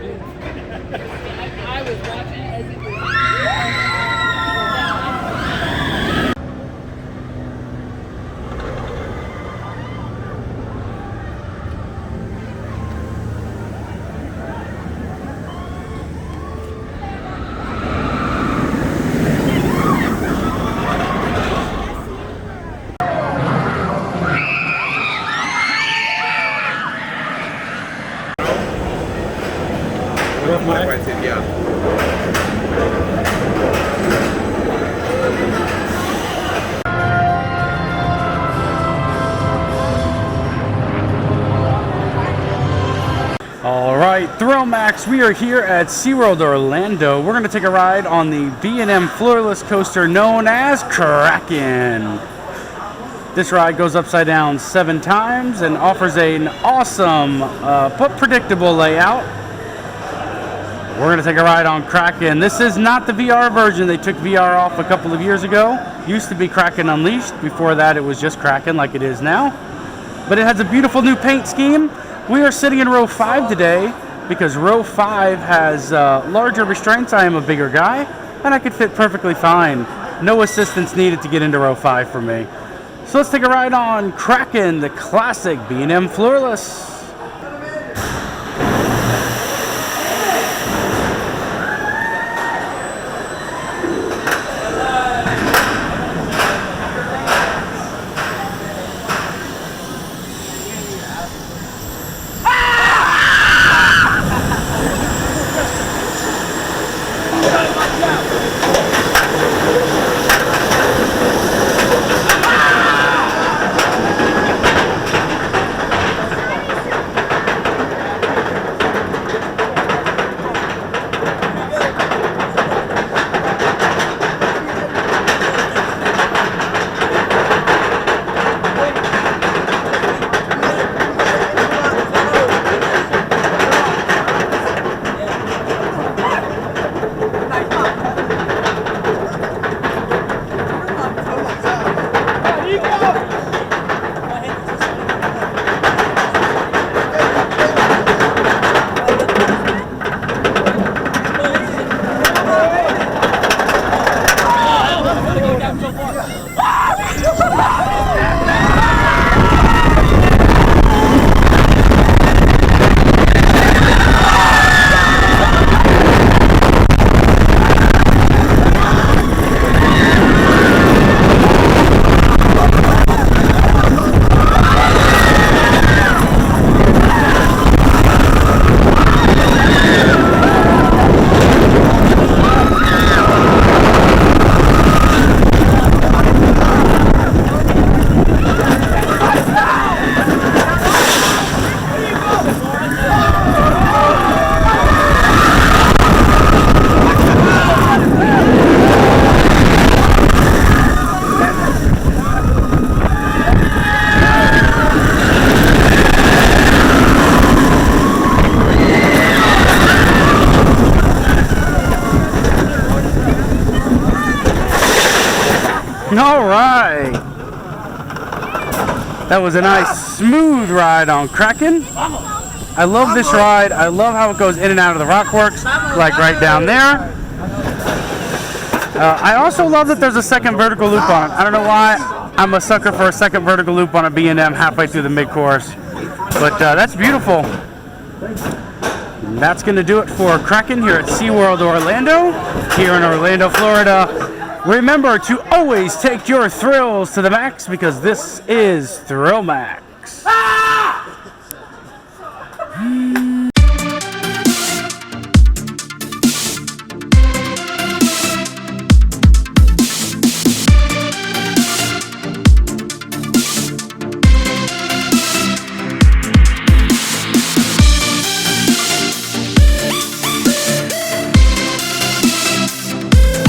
I was watching as it was. All right, THRILLMAXX, we are here at SeaWorld Orlando. We're going to take a ride on the B&M floorless coaster known as Kraken. This ride goes upside down 7 times and offers an awesome but predictable layout. We're going to take a ride on Kraken. This is not the VR version. They took VR off a couple of years ago. Used to be Kraken Unleashed. Before that, it was just Kraken like it is now. But it has a beautiful new paint scheme. We are sitting in row 5 today because row 5 has larger restraints. I am a bigger guy, and I could fit perfectly fine. No assistance needed to get into row 5 for me. So let's take a ride on Kraken, the classic B&M floorless. All right, that was a nice smooth ride on Kraken. I love this ride. I love how it goes in and out of the rockworks, like right down there. I also love that there's a second vertical loop on it. I don't know why I'm a sucker for a second vertical loop on a B&M halfway through the mid-course, but that's beautiful. And that's going to do it for Kraken here at SeaWorld Orlando, here in Orlando, Florida. Remember to always take your thrills to the max because this is THRILLMAXX.